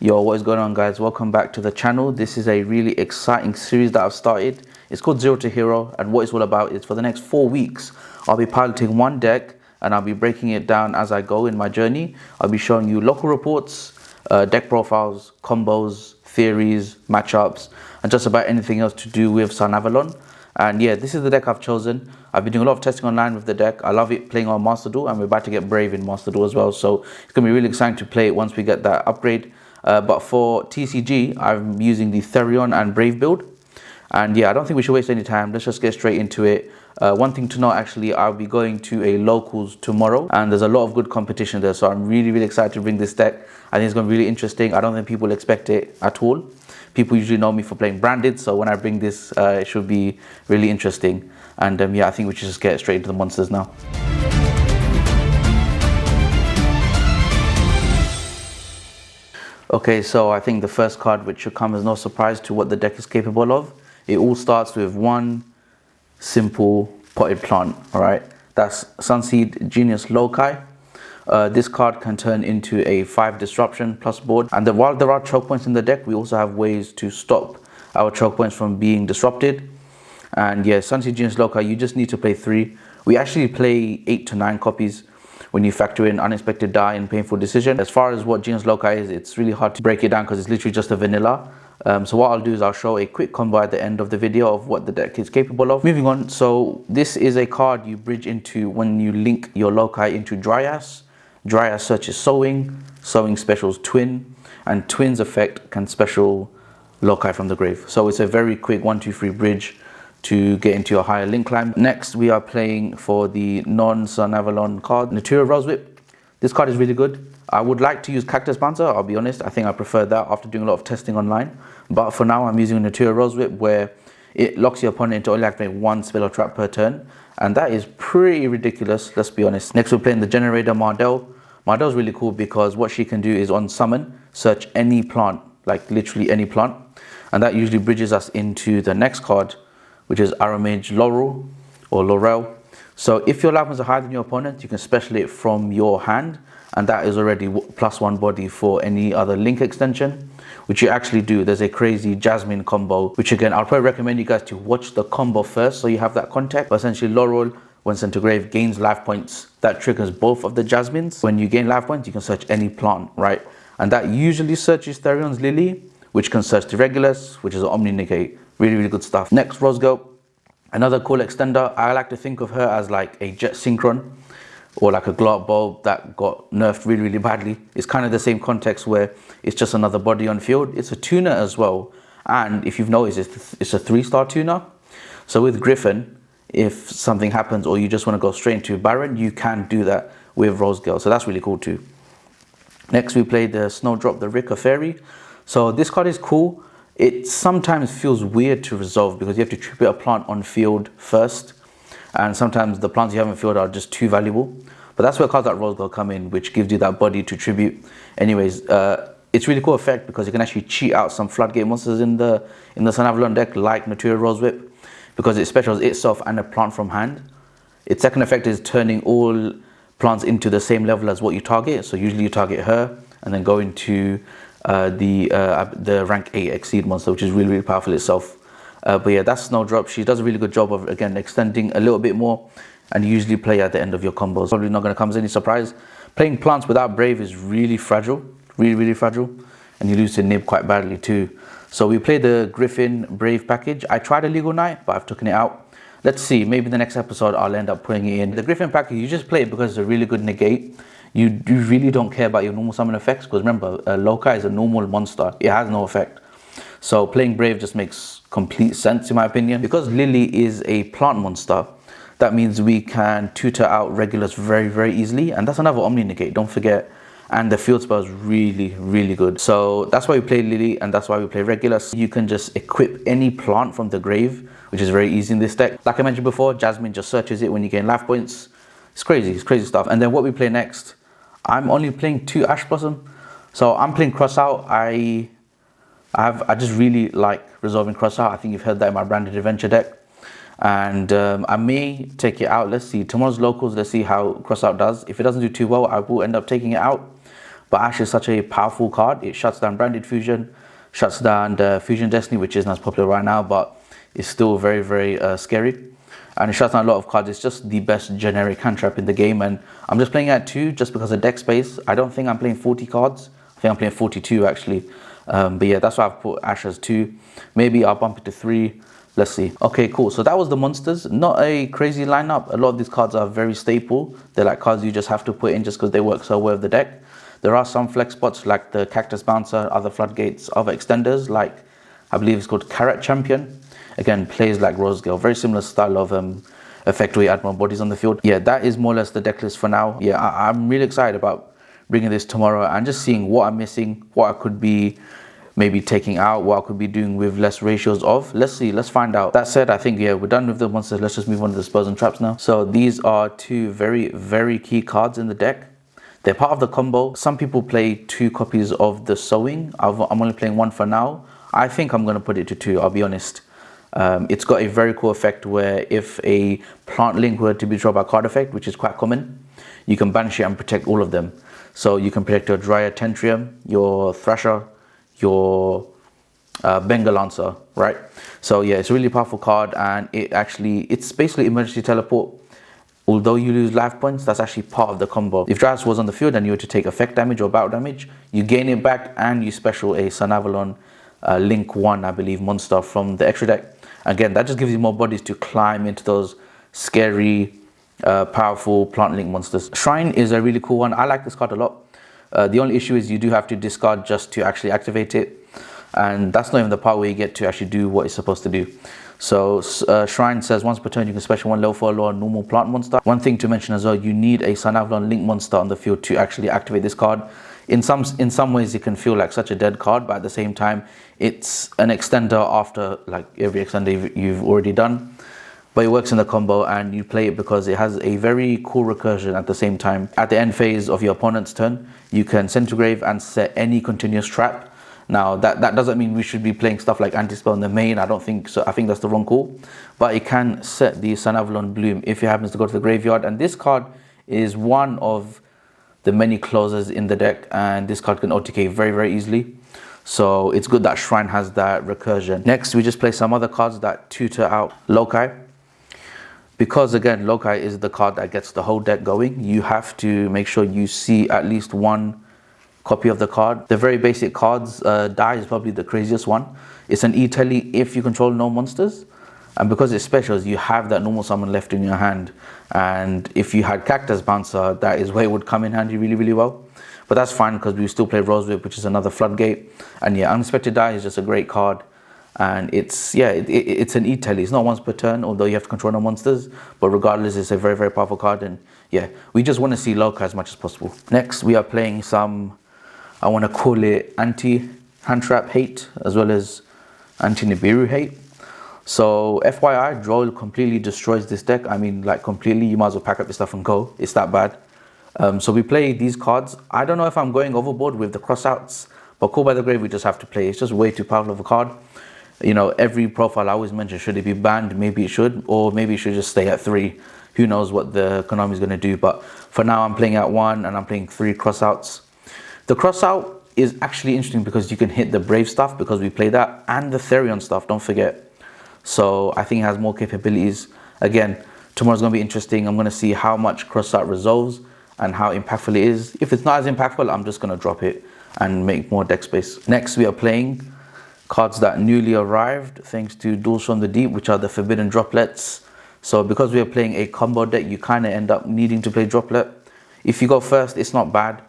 Yo, what is going on, guys? Welcome back to the channel. This is a really exciting series that I've started. It's called Zero to Hero, and what it's all about is for the next 4 weeks I'll be piloting one deck and I'll be breaking it down as I go in my journey. I'll be showing you local reports, deck profiles, combos, theories, matchups, and just about anything else to do with Sunavalon. And yeah, this is the deck I've chosen. I've been doing a lot of testing online with the deck. I love it playing on Master Duel, and we're about to get Brave in Master Duel as well, so it's going to be really exciting to play it once we get that upgrade. But for TCG, I'm using the Therion and Brave build. And yeah, I don't think we should waste any time. Let's just get straight into it. One thing to note, actually, I'll be going to a locals tomorrow, and there's a lot of good competition there. So I'm really excited to bring this deck. I think it's going to be really interesting. I don't think people expect it at all. People usually know me for playing branded, so when I bring this, it should be really interesting. And yeah, I think we should just get straight into the monsters now. Okay, so I think the first card, which should come as no surprise to what the deck is capable of, it all starts with one simple potted plant, alright? That's Sunseed Genius Loci. This card can turn into a 5 disruption plus board. And while there are choke points in the deck, we also have ways to stop our choke points from being disrupted. And yeah, Sunseed Genius Loci, you just need to play 3. We actually play 8 to 9 copies when you factor in unexpected die and painful decision. As far as what Genius Loci is, it's really hard to break it down because it's literally just a vanilla. So what I'll do is I'll show a quick combo at the end of the video of what the deck is capable of. Moving on, so this is a card you bridge into when you link your Loci into Dryas. Dryas searches Sowing, Sowing specials Twin, and Twin's effect can special Loci from the grave. So it's a very quick 1-2-3 bridge to get into a higher link climb. Next, we are playing for the non-Sunavalon card, Natura Rose Whip. This card is really good. I would like to use Cactus Bouncer, I'll be honest. I think I prefer that after doing a lot of testing online. But for now, I'm using Natura Rose Whip, where it locks your opponent into only activate 1 spell or trap per turn. And that is pretty ridiculous, let's be honest. Next, we're playing the Generator Mardell. Mardell's really cool because what she can do is on summon, search any plant, like literally any plant. And that usually bridges us into the next card, which is Aramage Laurel or Laurel. So if your life points are higher than your opponent, you can special it from your hand, and that is already +1 body for any other link extension, which you actually do. There's a crazy Jasmine combo, which again, I'll probably recommend you guys to watch the combo first so you have that context. But essentially, Laurel, when sent to grave, gains life points. That triggers both of the Jasmines. When you gain life points, you can search any plant, right? And that usually searches Therion's Lily, which can search the Regulus, which is an Omni Negate. Really good stuff. Next, Rose Girl, another cool extender. I like to think of her as like a Jet Synchron or like a Glow Bulb that got nerfed really badly. It's kind of the same context where it's just another body on field. It's a tuner as well, and if you've noticed, it's a 3-star tuner. So with Griffin, if something happens or you just want to go straight into Baron, you can do that with Rose Girl, so that's really cool too. Next, we play the Snowdrop, the Rika Fairy. So this card is cool. It sometimes feels weird to resolve because you have to tribute a plant on field first, and sometimes the plants you have on field are just too valuable. But that's where cards like Rose Girl come in, which gives you that body to tribute. Anyways, it's really cool effect because you can actually cheat out some floodgate monsters in the Sunavalon deck, like Natura Rose Whip, because it specials itself and a plant from hand. Its second effect is turning all plants into the same level as what you target. So usually you target her and then go into the rank 8 Exceed monster, which is really powerful itself. But yeah, that's Snowdrop. She does a really good job of, again, extending a little bit more, and you usually play at the end of your combos. Probably not going to come as any surprise. Playing plants without Brave is really fragile, really fragile, and you lose to Nib quite badly too. So we play the Griffin Brave package. I tried a Legal Knight, but I've taken it out. Let's see, maybe the next episode I'll end up putting it in. The Griffin package, you just play it because it's a really good negate. You really don't care about your normal summon effects because remember, Loci is a normal monster. It has no effect. So playing Brave just makes complete sense in my opinion. Because Lily is a plant monster, that means we can tutor out Regulus very easily. And that's another Omni Negate, don't forget. And the field spell is really good. So that's why we play Lily, and that's why we play Regulus. You can just equip any plant from the grave, which is very easy in this deck. Like I mentioned before, Jasmine just searches it when you gain life points. It's crazy stuff. And then what we play next, I'm only playing 2 Ash Blossom. So I'm playing Crossout. I just really like resolving Crossout. I think you've heard that in my branded adventure deck. And I may take it out. Let's see. Tomorrow's locals, let's see how Crossout does. If it doesn't do too well, I will end up taking it out. But Ash is such a powerful card. It shuts down Branded Fusion, shuts down the Fusion Destiny, which isn't as popular right now, but it's still very, very scary. And it shuts down a lot of cards. It's just the best generic hand trap in the game. And I'm just playing at 2 just because of deck space. I don't think I'm playing 40 cards. I think I'm playing 42 actually. But yeah, that's why I've put Ash as 2. Maybe I'll bump it to 3. Let's see. Okay, cool. So that was the monsters. Not a crazy lineup. A lot of these cards are very staple. They're like cards you just have to put in just because they work so well with the deck. There are some flex spots like the Cactus Bouncer, other floodgates, other extenders like I believe it's called Carrot Champion. Again, plays like Rose Gale. Very similar style of effect where you add more bodies on the field. Yeah, that is more or less the deck list for now. Yeah, I'm really excited about bringing this tomorrow and just seeing what I'm missing, what I could be maybe taking out, what I could be doing with less ratios of. Let's see, let's find out. That said, I think, yeah, we're done with the monsters. Let's just move on to the spells and traps now. So these are 2 very, very key cards in the deck. They're part of the combo. Some people play 2 copies of the Sowing. I'm only playing 1 for now. I think I'm going to put it to 2, I'll be honest. It's got a very cool effect where if a Plant Link were to be dropped by card effect, which is quite common, you can banish it and protect all of them. So you can protect your Dryad Tentrium, your Thrasher, your Bengal Lancer, right? So yeah, it's a really powerful card, and it's basically emergency teleport. Although you lose life points, that's actually part of the combo. If Dryas was on the field and you were to take effect damage or battle damage, you gain it back and you special a Sunavalon Link 1, I believe, monster from the extra deck. Again, that just gives you more bodies to climb into those scary, powerful Plant Link monsters. Shrine is a really cool one. I like this card a lot. The only issue is you do have to discard just to actually activate it. And that's not even the part where you get to actually do what it's supposed to do. So Shrine says once per turn you can special 1 level 4 lower normal plant monster. One thing to mention as well, you need a Sunavalon Link monster on the field to actually activate this card. In some ways it can feel like such a dead card, but at the same time it's an extender after like every extender you've already done. But it works in the combo and you play it because it has a very cool recursion at the same time. At the end phase of your opponent's turn, you can Centigrave and set any continuous trap. Now that doesn't mean we should be playing stuff like Anti-Spell in the main. I don't think so. I think that's the wrong call. But it can set the Sunavalon Bloom if it happens to go to the graveyard. And this card is one of the many closers in the deck, and this card can OTK very, very easily. So it's good that Shrine has that recursion. Next, we just play some other cards that tutor out Loci. Because again, Loci is the card that gets the whole deck going, you have to make sure you see at least 1 copy of the card. The very basic cards, Die is probably the craziest one. It's an E-Tele if you control no monsters. And because it's specials, you have that normal summon left in your hand. And if you had Cactus Bouncer, that is where it would come in handy really, really well. But that's fine because we still play Rose Whip, which is another floodgate. And yeah, Unexpected Die is just a great card. And it's an E-Tele. It's not once per turn, although you have to control no monsters. But regardless, it's a very, very powerful card. And yeah, we just want to see Loci as much as possible. Next, we are playing some, I want to call it anti-hand trap hate, as well as anti-Nibiru hate. So FYI, Droll completely destroys this deck. I mean, like completely, you might as well pack up your stuff and go. It's that bad. So we play these cards. I don't know if I'm going overboard with the crossouts, but Call by the Grave we just have to play. It's just way too powerful of a card. You know, every profile I always mention, should it be banned? Maybe it should, or maybe it should just stay at 3. Who knows what the Konami is going to do. But for now, I'm playing at 1 and I'm playing 3 crossouts. The crossout is actually interesting because you can hit the Brave stuff because we play that, and the Therion stuff, don't forget. So I think it has more capabilities. Again, tomorrow's going to be interesting. I'm going to see how much crossout resolves and how impactful it is. If it's not as impactful, I'm just going to drop it and make more deck space. Next, we are playing cards that newly arrived thanks to Duels from the Deep, which are the Forbidden Droplets. So because we are playing a combo deck, you kind of end up needing to play Droplet. If you go first, it's not bad,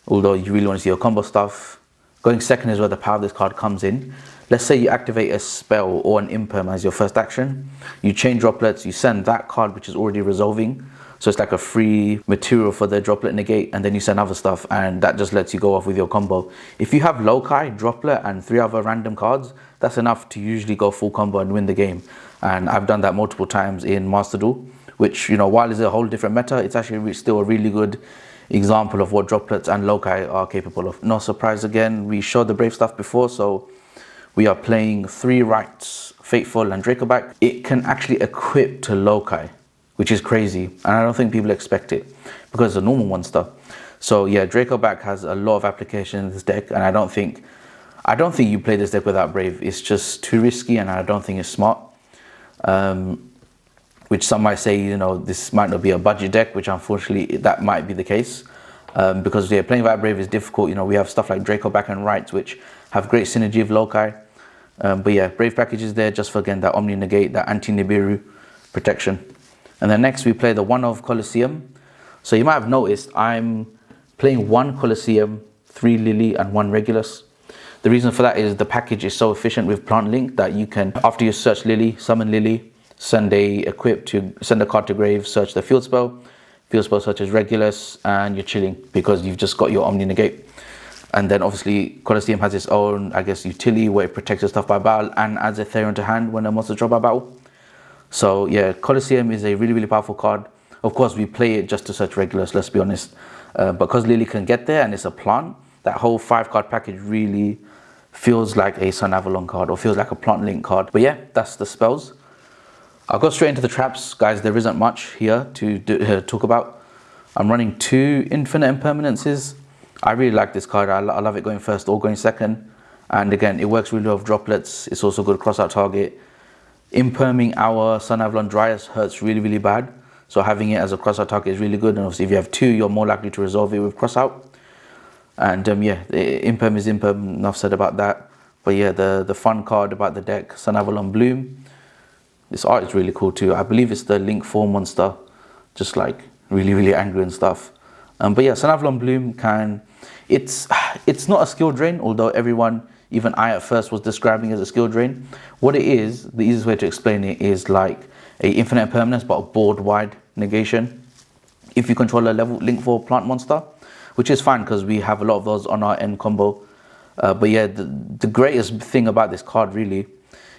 although you really want to see your combo stuff. Going second is where the power of this card comes in. Let's say you activate a spell or an imperm as your first action. You chain Droplets, you send that card which is already resolving. So it's like a free material for the Droplet negate, and then you send other stuff, and that just lets you go off with your combo. If you have Loci, Droplet, and 3 other random cards, that's enough to usually go full combo and win the game. And I've done that multiple times in Master Duel, which, you know, while it's a whole different meta, it's actually still a really good example of what Droplets and Loci are capable of. No surprise again, we showed the Brave stuff before, so we are playing 3 Rites, Fateful, and Dracoback. It can actually equip to Loci, which is crazy, and I don't think people expect it because it's a normal monster. So yeah, Draco back has a lot of application in this deck, and I don't think you play this deck without Brave. It's just too risky, and I don't think it's smart. Which some might say, you know, this might not be a budget deck, which unfortunately that might be the case. Because yeah, playing without Brave is difficult. You know, we have stuff like Draco back and Rights, which have great synergy with Loci. But yeah, Brave package is there just for, again, that Omni Negate, that anti-Nibiru protection. And then next we play the 1 of Colosseum. So you might have noticed I'm playing 1 Colosseum, 3 Lily and 1 Regulus. The reason for that is the package is so efficient with Plant Link that you can, after you search Lily, summon Lily, send a card to grave, search the field spell such as Regulus, and you're chilling because you've just got your Omni Negate. And then obviously Colosseum has its own, I guess, utility where it protects your stuff by battle and adds Ethereum to hand when a monster drop by battle. So yeah, Colosseum is a really, really powerful card. Of course, we play it just to search Regulus, let's be honest. Because Lily can get there and it's a plant, that whole 5-card package really feels like a Sunavalon card or feels like a Plant Link card. But yeah, that's the spells. I'll go straight into the traps, guys. There isn't much here to talk about. I'm running 2 Infinite Impermanences. I really like this card. I love it going first or going second. And again, it works really well with droplets. It's also good cross out target. Imperming our Sunavalon Dryas hurts really, really bad. So having it as a cross out target is really good. And obviously if you have 2, you're more likely to resolve it with cross out. And yeah, Imperm is Imperm, enough said about that. But yeah, the fun card about the deck, Sunavalon Bloom. This art is really cool too. I believe it's the Link 4 monster, just like really, really angry and stuff. But yeah, Sunavalon Bloom it's not a skill drain, although everyone, even I at first, was describing it as a skill drain. What it is, the easiest way to explain it is like a infinite impermanence, but a board-wide negation. If you control a level Link 4 plant monster, which is fine because we have a lot of those on our end combo. But yeah, the greatest thing about this card really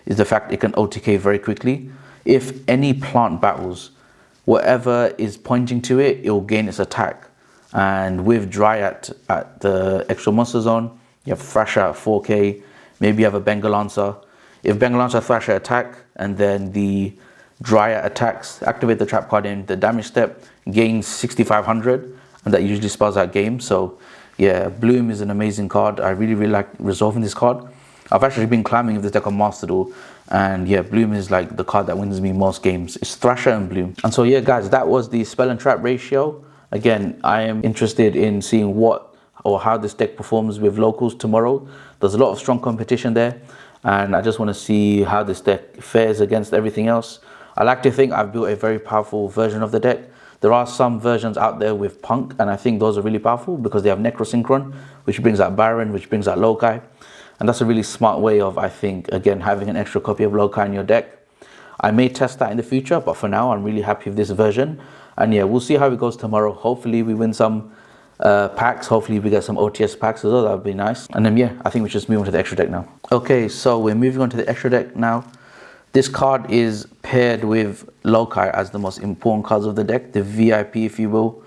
is the fact it can OTK very quickly. If any plant battles, whatever is pointing to it, it will gain its attack. And with Dryad at the extra monster zone, you have Thrasher at 4k, maybe you have a Bengal Lancer. If Bengal Lancer, Thrasher attack, and then the Dryad attacks, activate the trap card in the damage step, gains 6500, and that usually spells out game. So yeah, Bloom is an amazing card. I really, really like resolving this card. I've actually been climbing with this deck on Master Duel, and yeah, Bloom is like the card that wins me most games. It's Thrasher and Bloom. And so yeah, guys, that was the spell and trap ratio. Again, I am interested in seeing what or how this deck performs with locals tomorrow. There's a lot of strong competition there, and I just want to see how this deck fares against everything else. I like to think I've built a very powerful version of the deck. There are some versions out there with Punk, and I think those are really powerful because they have Necrosynchron, which brings out Baron, which brings out Loci. And that's a really smart way of, I think, again, having an extra copy of Loci in your deck. I may test that in the future, but for now, I'm really happy with this version. And yeah, we'll see how it goes tomorrow. Hopefully we win some packs. Hopefully we get some OTS packs as well. That would be nice. And then yeah, I think we should just move on to the extra deck now. Okay, so we're moving on to the extra deck now. This card is paired with Loci as the most important cards of the deck, the VIP, if you will.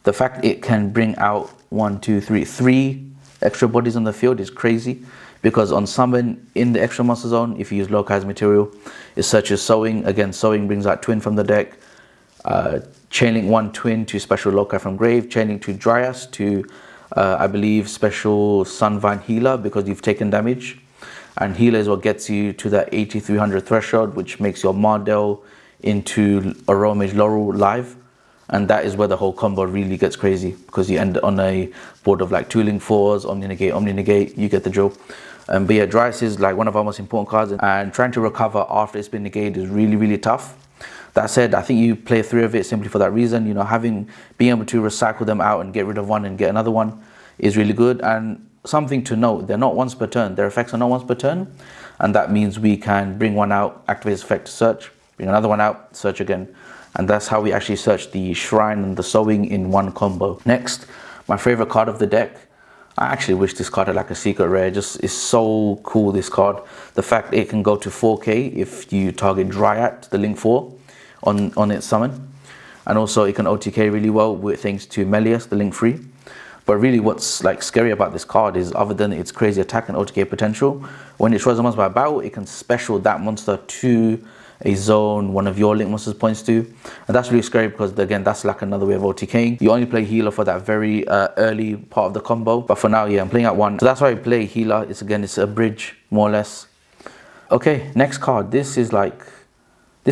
The fact it can bring out 3 extra bodies on the field is crazy, because on summon in the extra monster zone, if you use Loci's material, it searches Sowing. Again, Sowing brings out Twin from the deck. Chainlink 1 Twin to special Loci from grave. Chainlink 2 Dryas to, I believe, special Sunvine Healer because you've taken damage. And Healer is what gets you to that 8300 threshold, which makes your Mardell into Aromage Laurel live. And that is where the whole combo really gets crazy, because you end on a board of like 2 Link 4s, Omni Negate, you get the drill. But yeah, Dryas is like one of our most important cards, and trying to recover after it's been negated is really, really tough. That said, I think you play 3 of it simply for that reason. You know, being able to recycle them out and get rid of one and get another one is really good. And something to note, they're not once per turn. Their effects are not once per turn. And that means we can bring one out, activate its effect to search, bring another one out, search again. And that's how we actually search the Shrine and the Sowing in one combo. Next, my favorite card of the deck. I actually wish this card had like a secret rare. Just is so cool, this card. The fact it can go to 4k if you target Dryad, the Link 4, on its summon. And also it can OTK really well with thanks to Melius, the Link 3. But really what's like scary about this card is, other than its crazy attack and OTK potential, when it destroys a monster by battle, it can special that monster to a zone one of your link monsters points to. And that's really scary because, again, that's like another way of OTKing. You only play healer for that very early part of the combo. But for now, yeah, I'm playing at 1. So that's why I play healer. It's a bridge, more or less. Okay, next card. This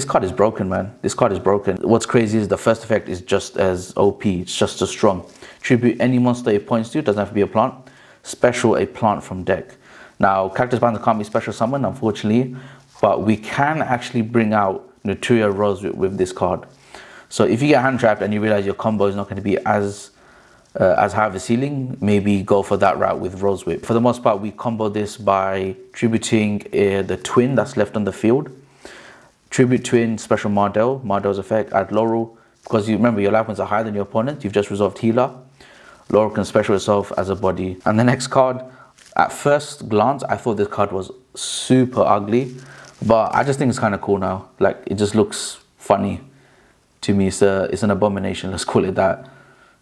card is broken, man. This card is broken. What's crazy is the first effect is just as OP. It's just as strong. Tribute any monster it points to. Doesn't have to be a plant. Special a plant from deck. Now, characters bound can't be special summoned, unfortunately. But we can actually bring out Naturia Rose with this card. So if you get hand trapped and you realize your combo is not going to be as high of a ceiling, maybe go for that route with Rose Whip. For the most part, we combo this by tributing the twin that's left on the field. Tribute Twin, special Mardel's effect, add Laurel, because you remember your life points are higher than your opponent, you've just resolved healer. Laurel can special itself as a body. And the next card, at first glance, I thought this card was super ugly, but I just think it's kind of cool now. Like, it just looks funny to me. It's an abomination, let's call it that.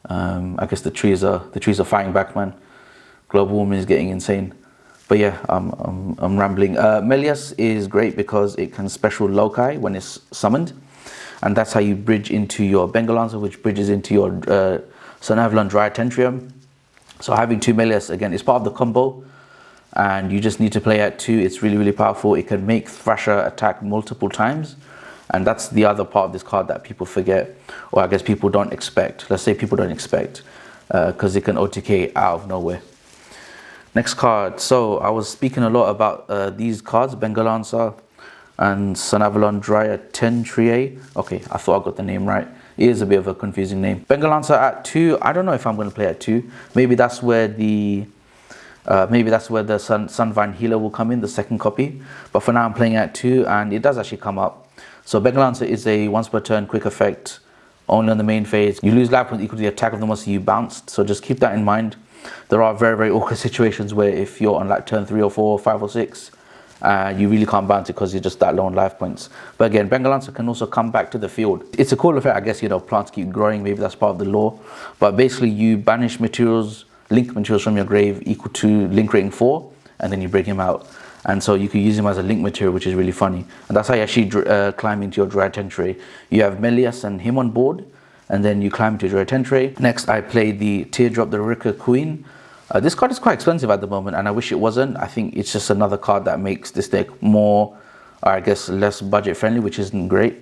I guess the trees are fighting back, man. Global warming is getting insane. But yeah, I'm rambling. Melius is great because it can special Loci when it's summoned. And that's how you bridge into your Bengal Lancer, which bridges into your Sunavalon Tentrium. So having 2 Melius, again, is part of the combo. And you just need to play at 2. It's really, really powerful. It can make Thrasher attack multiple times. And that's the other part of this card that people forget. Or I guess people don't expect. Let's say people don't expect. Because it can OTK out of nowhere. Next card. So I was speaking a lot about these cards, Bengal Lancer and Sunavalon Tentrium. Okay, I thought I got the name right. It is a bit of a confusing name. Bengal Lancer at 2. I don't know if I'm going to play at 2. Maybe that's where the Sunvine Healer will come in, the second copy. But for now, I'm playing at 2, and it does actually come up. So Bengal Lancer is a once per turn quick effect, only on the main phase. You lose life points equal to the attack of the monster you bounced. So just keep that in mind. There are very, very awkward situations where if you're on like turn 3 or 4 or 5 or 6, you really can't bounce it because you're just that low on life points. But again, Bengal Lancer can also come back to the field. It's a cool effect, I guess, you know, plants keep growing, maybe that's part of the lore. But basically you banish materials, link materials from your grave equal to link rating 4, and then you bring him out. And so you can use him as a link material, which is really funny. And that's how you actually climb into your Dryad Tentre. You have Melius and him on board, and then you climb to Dryad Tentre. Next, I play the Teardrop the Rika Queen. This card is quite expensive at the moment, and I wish it wasn't. I think it's just another card that makes this deck more, or I guess, less budget friendly, which isn't great.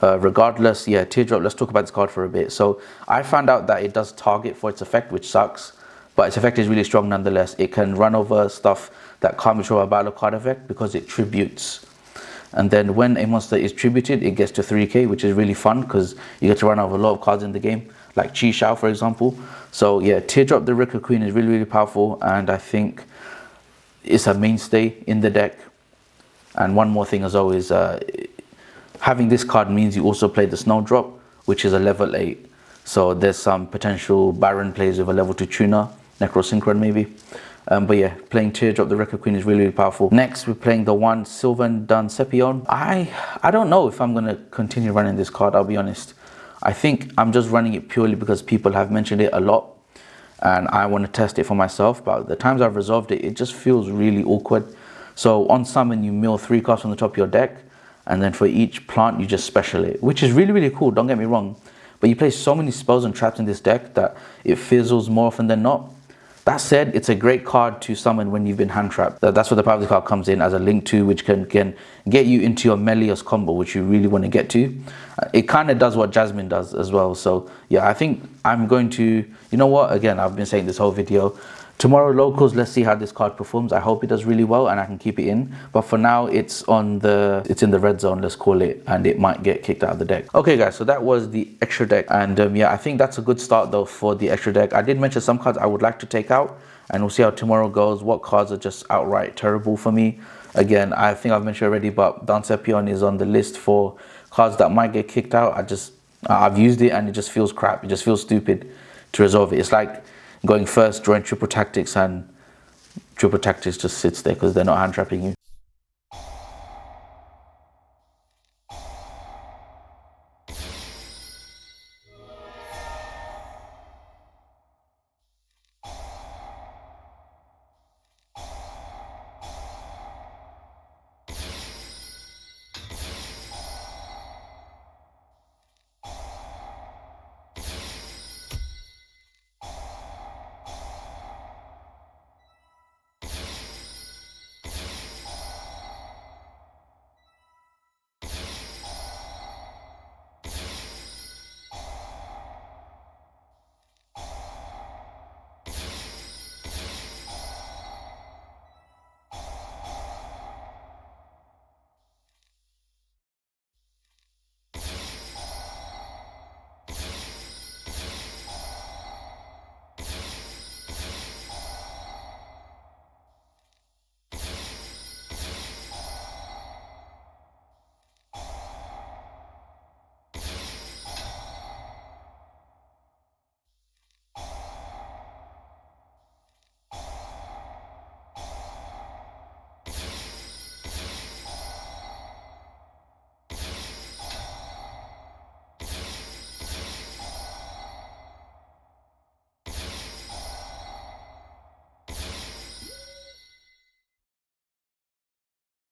Regardless, yeah, Teardrop, let's talk about this card for a bit. So I found out that it does target for its effect, which sucks, but its effect is really strong nonetheless. It can run over stuff that can't control a battle card effect because it tributes. And then when a monster is tributed, it gets to 3k, which is really fun because you get to run over a lot of cards in the game, like Chi Shao, for example. So yeah, Teardrop the Rika Queen is really, really powerful, and I think it's a mainstay in the deck. And one more thing as always, having this card means you also play the Snowdrop, which is a level 8. So there's some potential Baron plays with a level 2 tuner, Necrosynchron maybe. But yeah, playing Teardrop the Record Queen is really, really powerful. Next, we're playing the one Sylvan Dun Sepion. I don't know if I'm going to continue running this card, I'll be honest. I think I'm just running it purely because people have mentioned it a lot. And I want to test it for myself. But the times I've resolved it, it just feels really awkward. So on summon, you mill 3 cards from the top of your deck. And then for each plant, you just special it. Which is really, really cool, don't get me wrong. But you play so many spells and traps in this deck that it fizzles more often than not. That said, it's a great card to summon when you've been hand trapped. That's where the power of the card comes in as a link to, which can get you into your Melius combo, which you really want to get to. It kind of does what Jasmine does as well. So yeah, I think I'm going to, you know what, again, I've been saying this whole video, tomorrow locals, let's see how this card performs. I hope it does really well and I can keep it in. But for now, it's in the red zone, let's call it, and it might get kicked out of the deck. Okay guys, so that was the extra deck. And yeah, I think that's a good start though for the extra deck. I did mention some cards I would like to take out, and we'll see how tomorrow goes. What cards are just outright terrible for me. Again, I think I've mentioned already, but Dancepion is on the list for cards that might get kicked out. I've used it and it just feels crap. It just feels stupid to resolve it. It's like going first, drawing triple tactics, and triple tactics just sits there because they're not hand trapping you.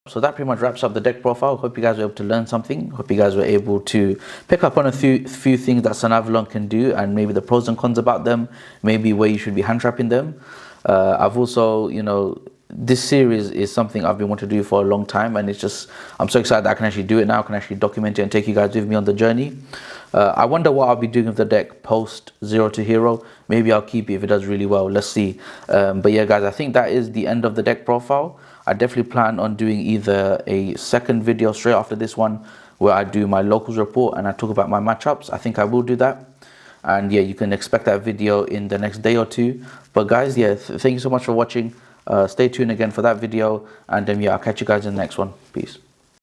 So that pretty much wraps up the deck profile. Hope you guys were able to learn something. Hope you guys were able to pick up on a few things that Sunavalon can do, and maybe the pros and cons about them, maybe where you should be hand trapping them. I've also, this series is something I've been wanting to do for a long time, and I'm so excited that I can actually do it now. I can actually document it and take you guys with me on the journey. I wonder what I'll be doing with the deck post 0 to hero. Maybe I'll keep it if it does really well. Let's see. But yeah, guys, I think that is the end of the deck profile. I definitely plan on doing either a second video straight after this one where I do my locals report and I talk about my matchups. I think I will do that. And yeah, you can expect that video in the next day or two. But guys, yeah, thank you so much for watching. Stay tuned again for that video. And yeah, I'll catch you guys in the next one. Peace.